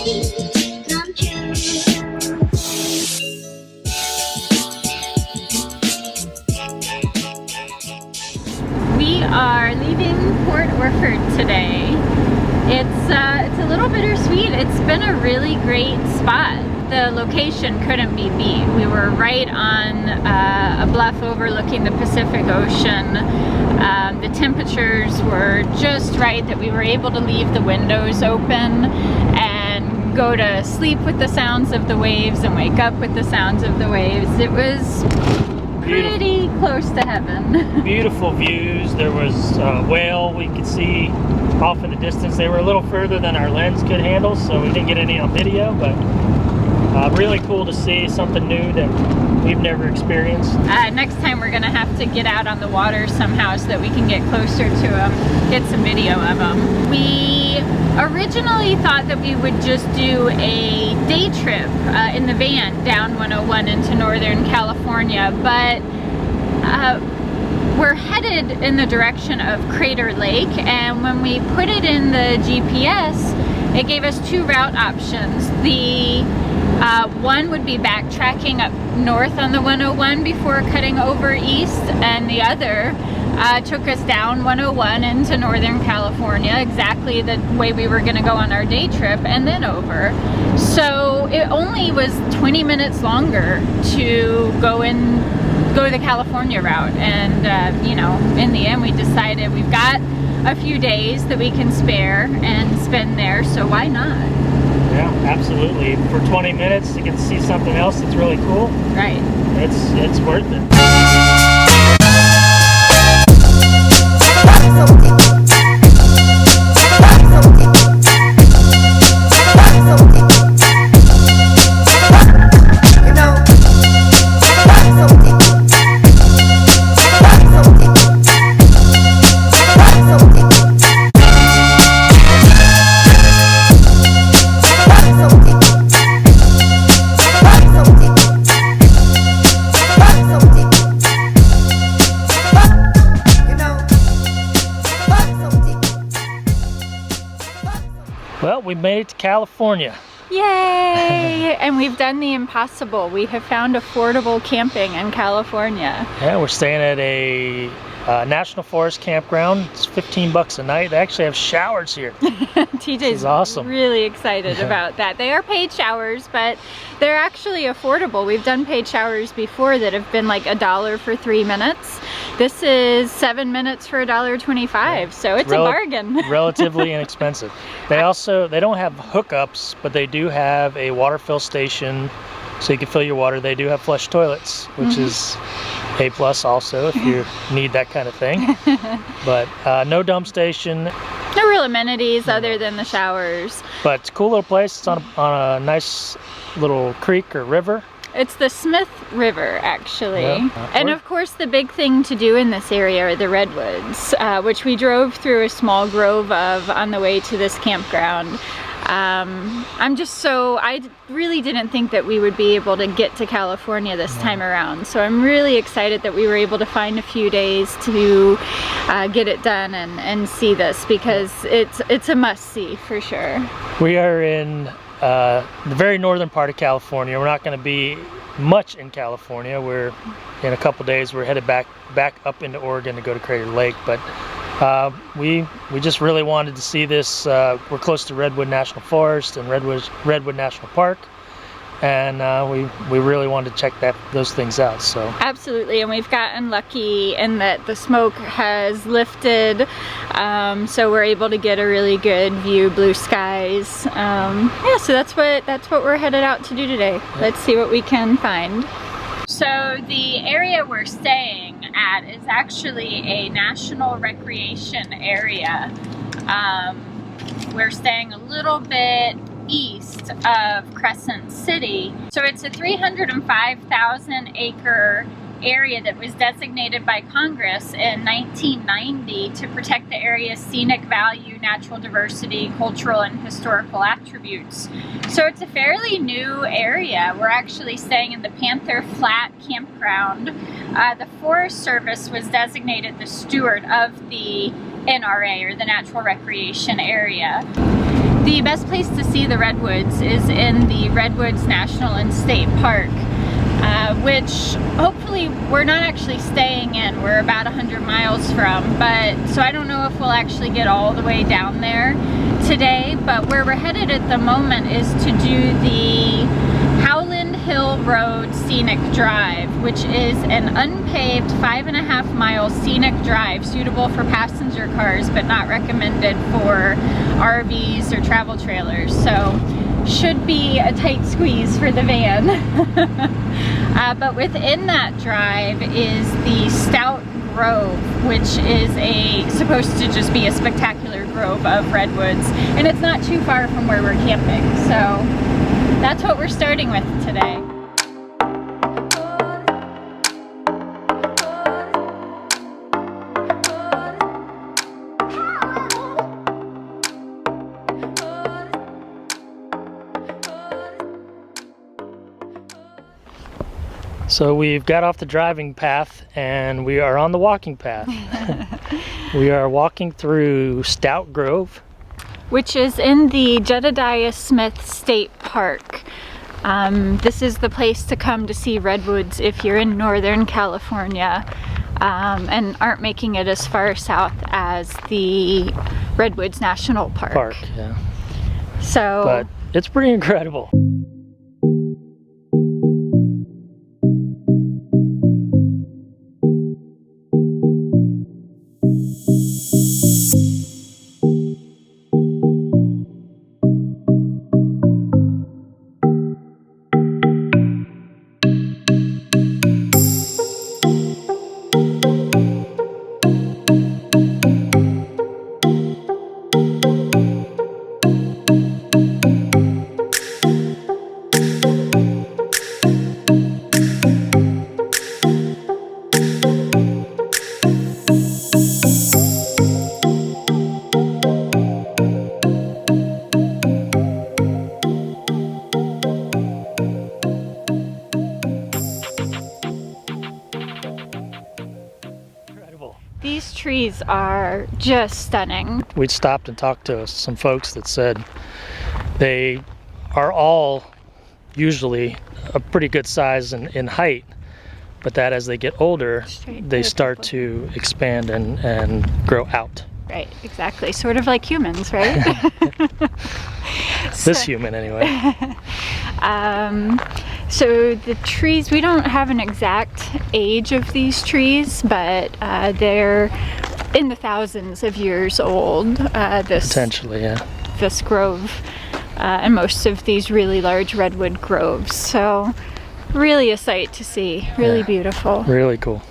come true. We are leaving Port Orford today. It's a little bittersweet. It's been a really great spot. The location couldn't be beat. We were right on a bluff overlooking the Pacific Ocean. The temperatures were just right that we were able to leave the windows open and go to sleep with the sounds of the waves and wake up with the sounds of the waves. It was pretty close to heaven. Beautiful views. There was a whale we could see off in the distance. They were a little further than our lens could handle, so we didn't get any on video, but really cool to see something new that we've never experienced. Next time we're gonna have to get out on the water somehow so that we can get closer to them, get some video of them. We originally thought that we would just do a day trip in the van down 101 into Northern California, but we're headed in the direction of Crater Lake, and when we put it in the GPS, it gave us two route options. The one would be backtracking up north on the 101 before cutting over east, and the other took us down 101 into Northern California, exactly the way we were going to go on our day trip, and then over. So it only was 20 minutes longer to go the California route, and you know, in the end we decided we've got a few days that we can spare and spend there, so why not? Yeah, absolutely. For 20 minutes to get to see something else that's really cool. Right. It's worth it. Well, we made it to California. Yay! And we've done the impossible. We have found affordable camping in California. Yeah, we're staying at a National Forest campground. It's 15 bucks a night. They actually have showers here. TJ's awesome. Really excited about that. They are paid showers, but they're actually affordable. We've done paid showers before that have been like $1 for 3 minutes. This is 7 minutes for $1.25, so it's a bargain. Relatively inexpensive. They don't have hookups, but they do have a water fill station, so you can fill your water. They do have flush toilets, which is A+ also if you need that kind of thing. But no dump station. No real amenities other than the showers. But it's a cool little place. It's on a nice little creek or river. It's the Smith River, actually. Yeah, and of course the big thing to do in this area are the redwoods, which we drove through a small grove of on the way to this campground. I really didn't think that we would be able to get to California this time around. So I'm really excited that we were able to find a few days to get it done and see this, because it's a must-see for sure. We are in the very northern part of California. We're not going to be much in California. We're in a couple days. We're headed back up into Oregon to go to Crater Lake, but we just really wanted to see this. We're close to Redwood National Forest and Redwood National Park, and we really wanted to check those things out. So absolutely, and we've gotten lucky in that the smoke has lifted, so we're able to get a really good view, blue skies. Yeah, so that's what we're headed out to do today. Let's see what we can find. So the area we're staying at is actually a national recreation area. We're staying a little bit east of Crescent City. So it's a 305,000 acre area that was designated by Congress in 1990 to protect the area's scenic value, natural diversity, cultural and historical attributes. So it's a fairly new area. We're actually staying in the Panther Flat Campground. The Forest Service was designated the steward of the NRA, or the Natural Recreation Area. The best place to see the redwoods is in the Redwoods National and State Park, which hopefully we're not actually staying in. We're about 100 miles from, but so I don't know if we'll actually get all the way down there today, but where we're headed at the moment is to do the Howland Hill Road Scenic Drive, which is an unpaved 5.5 mile scenic drive suitable for passenger cars but not recommended for RVs or travel trailers. So should be a tight squeeze for the van. But within that drive is the Stout Grove, which is supposed to just be a spectacular grove of redwoods, and it's not too far from where we're camping. So that's what we're starting with today. So we've got off the driving path and we are on the walking path. We are walking through Stout Grove, which is in the Jedediah Smith State Park. This is the place to come to see redwoods if you're in Northern California and aren't making it as far south as the Redwoods National Park. Yeah. So, but it's pretty incredible. These trees are just stunning. We stopped and talked to some folks that said they are all usually a pretty good size in height, but that as they get older, they start to expand and grow out. Right, exactly. Sort of like humans, right? This human, anyway. So the trees, we don't have an exact age of these trees, but they're in the thousands of years old. Potentially, yeah. This grove and most of these really large redwood groves. So really a sight to see, really beautiful. Really cool.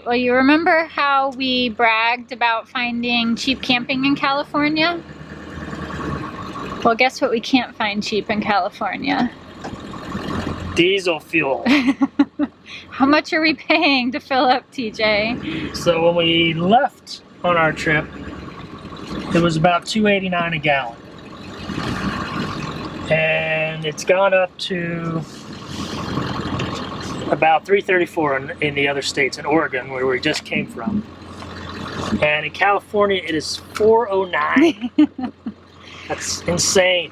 Well, you remember how we bragged about finding cheap camping in California? Well, guess what we can't find cheap in California? Diesel fuel. How much are we paying to fill up, TJ? So when we left on our trip, it was about $2.89 a gallon. And it's gone up to about $3.34 in the other states, in Oregon, where we just came from. And in California, it is $4.09. That's insane.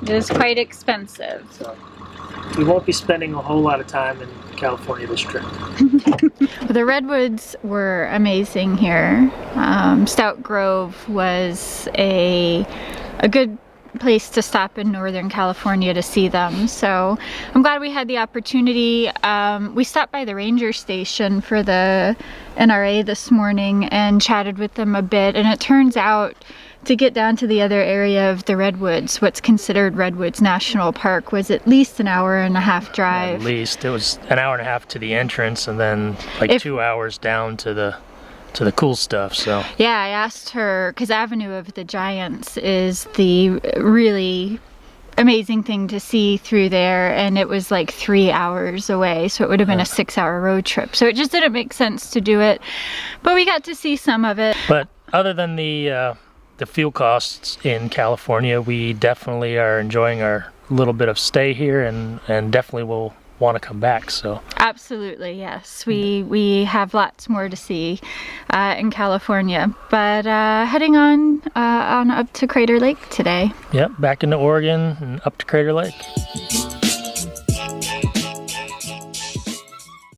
It is quite expensive. So we won't be spending a whole lot of time in California this trip. The redwoods were amazing here. Stout Grove was a good place to stop in Northern California to see them, so I'm glad we had the opportunity. We stopped by the ranger station for the NRA this morning and chatted with them a bit, and it turns out to get down to the other area of the redwoods, what's considered Redwoods National Park, was at least an hour-and-a-half drive. At least. It was an hour and a half to the entrance, and then like 2 hours down to the the cool stuff. So yeah, I asked her, because Avenue of the Giants is the really amazing thing to see through there, and it was like 3 hours away, so it would have been a 6-hour road trip, so it just didn't make sense to do it, but we got to see some of it. But other than the fuel costs in California, we definitely are enjoying our little bit of stay here, and definitely will want to come back. So absolutely, yes, we have lots more to see in California, but heading on up to Crater Lake today. Yep, back into Oregon and up to Crater Lake.